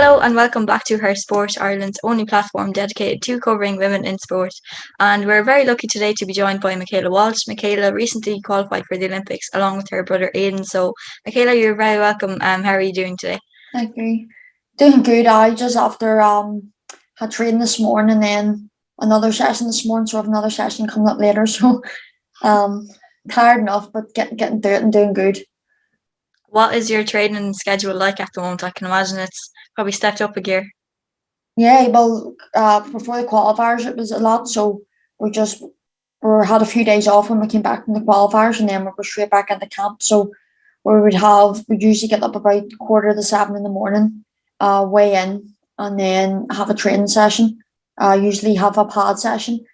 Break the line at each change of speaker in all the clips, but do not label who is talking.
Hello and welcome back to Her Sport, Ireland's only platform dedicated to covering women in sport. And we're very lucky today to be joined by Michaela Walsh. Michaela recently qualified for the Olympics along with her brother Aidan. So, Michaela, you're very welcome. How are you doing today?
Thank you. Doing good. I just after had training this morning and then another session this morning, so I have another session coming up later. So um tired enough, but getting through it and doing good.
What is your training schedule like at the moment? I can imagine it's probably stepped up a gear.
Yeah, well, before the qualifiers it was a lot, so we just we had a few days off when we came back from the qualifiers, and then we were straight back into camp. So we'd usually get up about 6:45 in the morning, weigh in, and then have a training session. Usually have a pad session,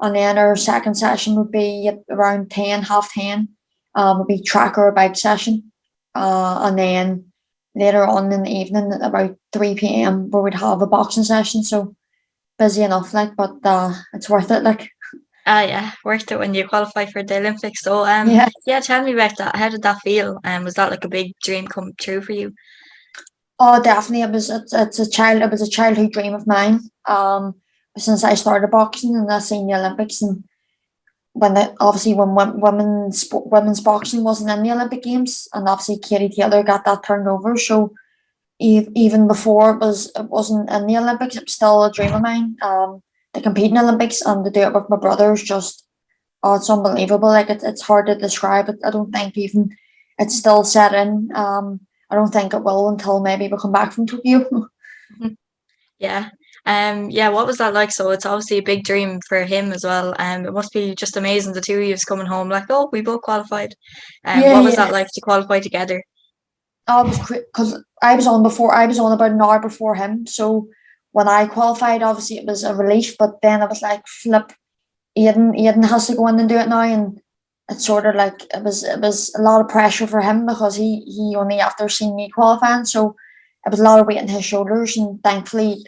and then our second session would be at around 10, half 10. Would be track or a bike session, and then later on in the evening at about 3 p.m. we would have a boxing session. So busy enough, like, but it's worth it, like.
Ah, yeah, worth it when you qualify for the Olympics. So,
Yeah.
yeah, tell me about that. How did that feel? Was that like a big dream come true for you?
Oh, definitely. It was a childhood dream of mine. Since I started boxing and I seen the Olympics, and obviously when women's boxing wasn't in the Olympic Games, and obviously Katie Taylor got that turned over. So even before it wasn't in the Olympics, it was still a dream of mine. To compete in the Olympics and to do it with my brothers, just it's unbelievable. Like it's hard to describe it. I don't think even it's still set in. I don't think it will until maybe we come back from Tokyo.
Mhm. Yeah. Yeah, what was that like? So it's obviously a big dream for him as well. It must be just amazing the two of you coming home like, oh, we both qualified.
Yeah,
What was that
yeah.
like to qualify together?
I was because I was on before. I was on about an hour before him. So when I qualified, obviously it was a relief. But then I was like, flip, Aidan has to go in and do it now, and it's sort of like it was a lot of pressure for him because he only after seeing me qualifying, so it was a lot of weight on his shoulders, and thankfully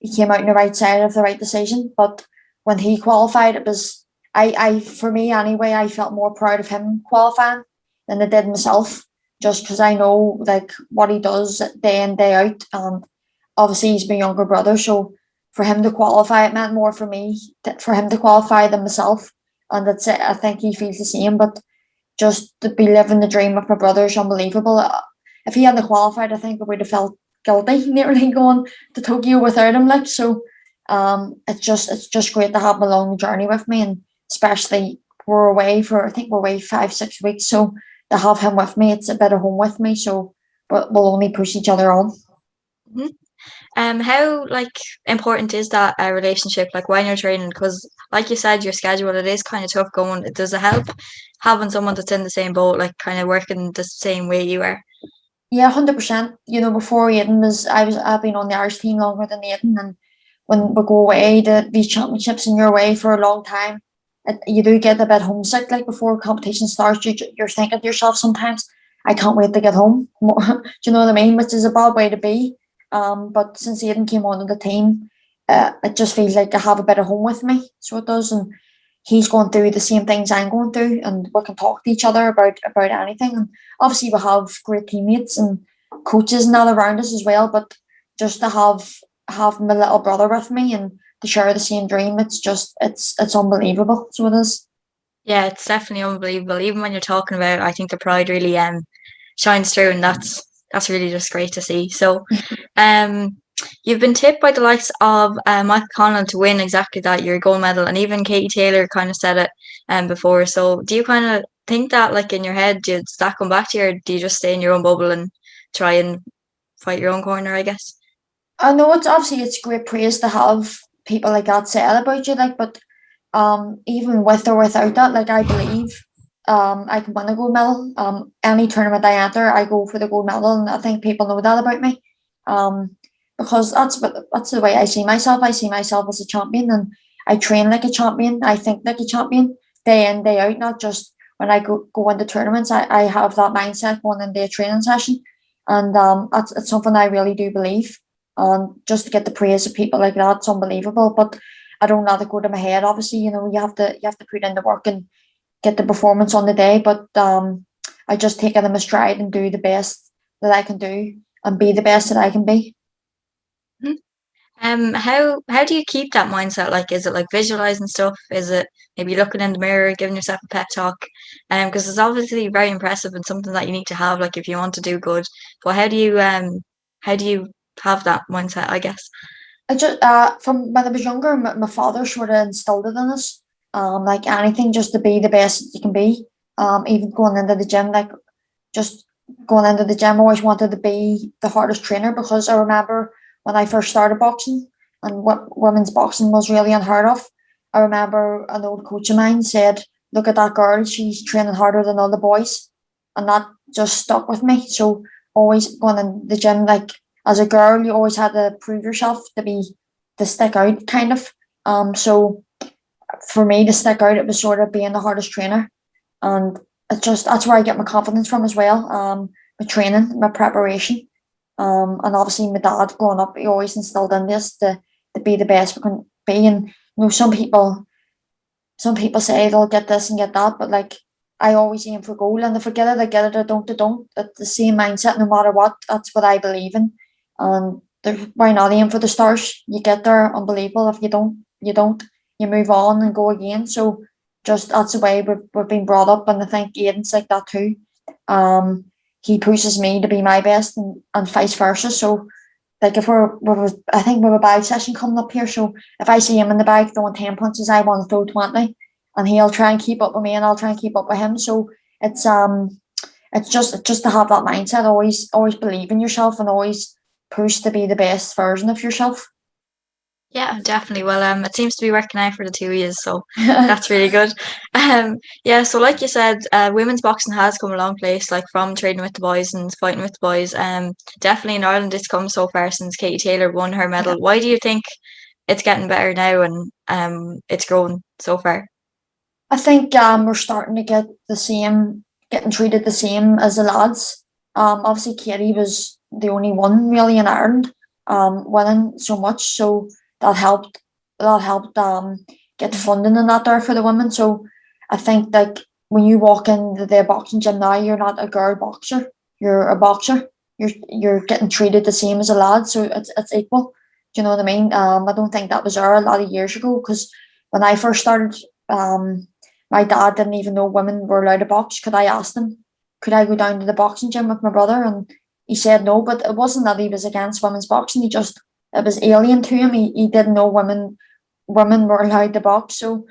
he came out on the right side of the right decision. But when he qualified, it was I for me anyway, I felt more proud of him qualifying than I did myself, just because I know like what he does day in day out, and obviously he's my younger brother, so for him to qualify, it meant more for me for him to qualify than myself. And that's it. I think he feels the same. But just to be living the dream of my brother is unbelievable. If he hadn't qualified, I think I would have felt guilty nearly going to Tokyo without him. Like so, it's just great to have him along the journey with me, and especially we're away for I think we're away 5 6 weeks. So to have him with me, it's a bit of home with me. So, but we'll only push each other on.
Mhm. How like important is that relationship like when you're training? Because like you said, your schedule it is kind of tough going. Does it help having someone that's in the same boat, like kind of working the same way you are?
Yeah, 100%. You know, before Aidan I've been on the Irish team longer than Aidan, and when we go away to these championships and you're away for a long time, you do get a bit homesick. Like before competition starts, you're thinking to yourself sometimes, I can't wait to get home. Do you know what I mean? Which is a bad way to be. But since Aidan came onto the team, it just feels like I have a bit of home with me. So it does, and he's going through the same things I'm going through, and we can talk to each other about anything. And obviously, we have great teammates and coaches and all around us as well. But just to have my little brother with me and to share the same dream, it's unbelievable. So it is.
Yeah, it's definitely unbelievable. Even when you're talking about it, I think the pride really shines through, and that's really just great to see. So, um, you've been tipped by the likes of Michael Conlon to win exactly that, your gold medal, and even Katie Taylor kind of said it before. So, do you kind of think that, like in your head, does that come back to you, or do you just stay in your own bubble and try and fight your own corner? I guess.
I know it's great praise to have people like that say about you, like, but even with or without that, like I believe I can win a gold medal. Any tournament I enter, I go for the gold medal, and I think people know that about me. Um, because that's the way I see myself. I see myself as a champion, and I train like a champion. I think like a champion day in day out, not just when I go into tournaments. I have that mindset going into a training session, and that's it's something I really do believe. And just to get the praise of people like that, it's unbelievable. But I don't let it go to my head. Obviously, you know, you have to put in the work and get the performance on the day. But I just take it in my stride and do the best that I can do and be the best that I can be.
How do you keep that mindset? Like, is it like visualizing stuff? Is it maybe looking in the mirror, giving yourself a pep talk? Because it's obviously very impressive and something that you need to have, like if you want to do good. But how do you have that mindset, I guess?
I just from when I was younger, my father sort of instilled it in us. Like anything, just to be the best you can be. Even going into the gym, like just going into the gym, I always wanted to be the hardest trainer because I remember when I first started boxing and what women's boxing was really unheard of. I remember an old coach of mine said, "Look at that girl; she's training harder than all the boys," and that just stuck with me. So always going in the gym, like as a girl, you always had to prove yourself to stick out, kind of. So for me to stick out, it was sort of being the hardest trainer, and it's just that's where I get my confidence from as well. My training, my preparation, and obviously my dad growing up, he always instilled in this to be the best we can be. And some people say they'll get this and get that, but like I always aim for goal, and if I get it, I get it. I don't, I don't. It's the same mindset no matter what. That's what I believe in, and why not aim for the stars? You get there, unbelievable. If you don't, you don't. You move on and go again. So just that's the way we've been brought up, and I think Aidan's like that too. Um, he pushes me to be my best, and vice versa. So like if I think we have a bag session coming up here. So if I see him in the bag throwing 10 punches, I want to throw 20, and he'll try and keep up with me, and I'll try and keep up with him. So it's it's just to have that mindset, always believe in yourself, and always push to be the best version of yourself.
Yeah, definitely. Well, it seems to be working out for the two of you, so that's really good. Yeah, so like you said, women's boxing has come a long place, like from training with the boys and fighting with the boys. Definitely in Ireland, it's come so far since Katie Taylor won her
Yeah.
medal. Why do you think it's getting better now and it's grown so far?
I think we're starting to getting treated the same as the lads. Obviously Katie was the only one really in Ireland winning so much, so that helped that helped get the funding and that there for the women. So I think like when you walk into the boxing gym now, you're not a girl boxer, you're a boxer. You're getting treated the same as a lad, so it's equal. Do you know what I mean? I don't think that was there a lot of years ago because when I first started, my dad didn't even know women were allowed to box. Could I ask him, could I go down to the boxing gym with my brother? And he said no, but it wasn't that he was against women's boxing. It was alien to him. He didn't know women were allowed to box. So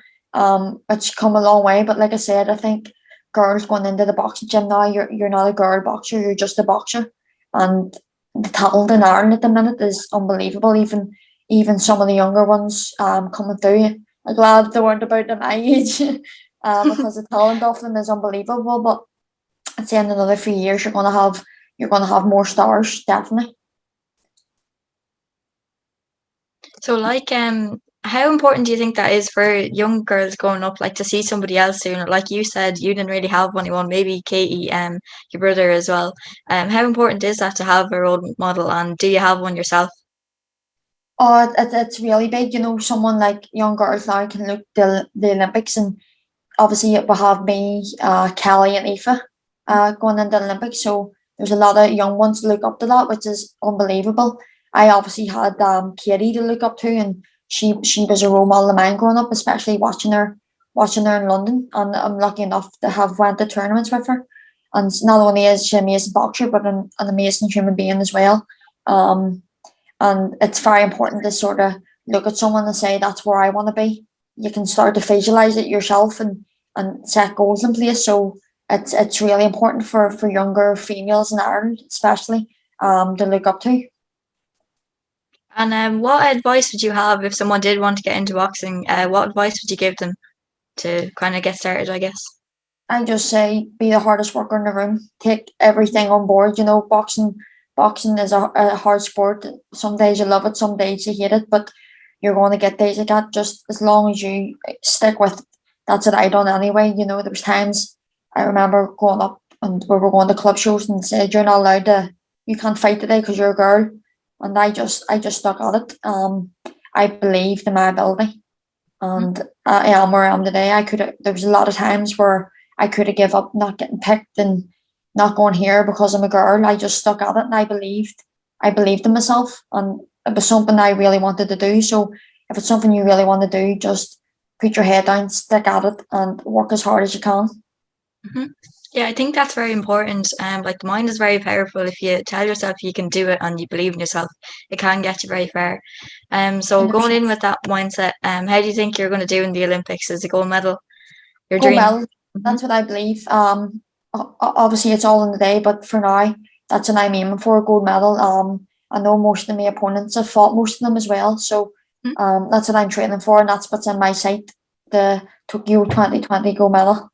it's come a long way. But like I said, I think girls going into the boxing gym now, you're not a girl boxer, you're just a boxer. And the talent in Ireland at the minute is unbelievable. Even some of the younger ones coming through. I'm glad they weren't about at my age. Because the talent of them is unbelievable. But I'd say in another few years you're gonna have more stars, definitely.
So, like, how important do you think that is for young girls growing up, like to see somebody else doing it? Like you said, you didn't really have anyone, maybe Katie, your brother as well. How important is that to have a role model, and do you have one yourself?
Oh, it's really big. You know, someone like young girls now can look the Olympics, and obviously it will have me, Kelly and Aoife going into the Olympics. So there's a lot of young ones to look up to that, which is unbelievable. I obviously had Katie to look up to, and she was a role model of mine growing up, especially watching her in London. And I'm lucky enough to have went to tournaments with her. And not only is she an amazing boxer, but an amazing human being as well. Um, and it's very important to sort of look at someone and say, that's where I want to be. You can start to visualize it yourself and set goals in place. So it's really important for younger females in Ireland, especially, to look up to.
And what advice would you have if someone did want to get into boxing? What advice would you give them to kind of get started, I guess?
I just say be the hardest worker in the room. Take everything on board. You know, boxing is a hard sport. Some days you love it, some days you hate it, but you're going to get days like that. Just as long as you stick with it. That's what I done anyway. You know, there was times I remember growing up and we were going to club shows and said you're not allowed to, you can't fight today because you're a girl, and I just stuck at it. I believed in my ability, and I am where I am today. There was a lot of times where I could have give up not getting picked and not going here because I'm a girl. I just stuck at it, and I believed in myself, and it was something I really wanted to do. So if it's something you really want to do, just put your head down, stick at it, and work as hard as you can.
Mhm. Yeah, I think that's very important. Like the mind is very powerful. If you tell yourself you can do it and you believe in yourself, it can get you very far. So going
100%.
in with that mindset, how do you think you're going to do in the Olympics? Is a gold medal your
Gold
dream?
medal,
Hmm.
that's what I believe. Obviously it's all in the day, but for now, that's what I'm aiming for, a gold medal. I know most of my opponents have fought most of them as well, so that's what I'm training for, and that's what's in my sight, the Tokyo 2020 gold medal.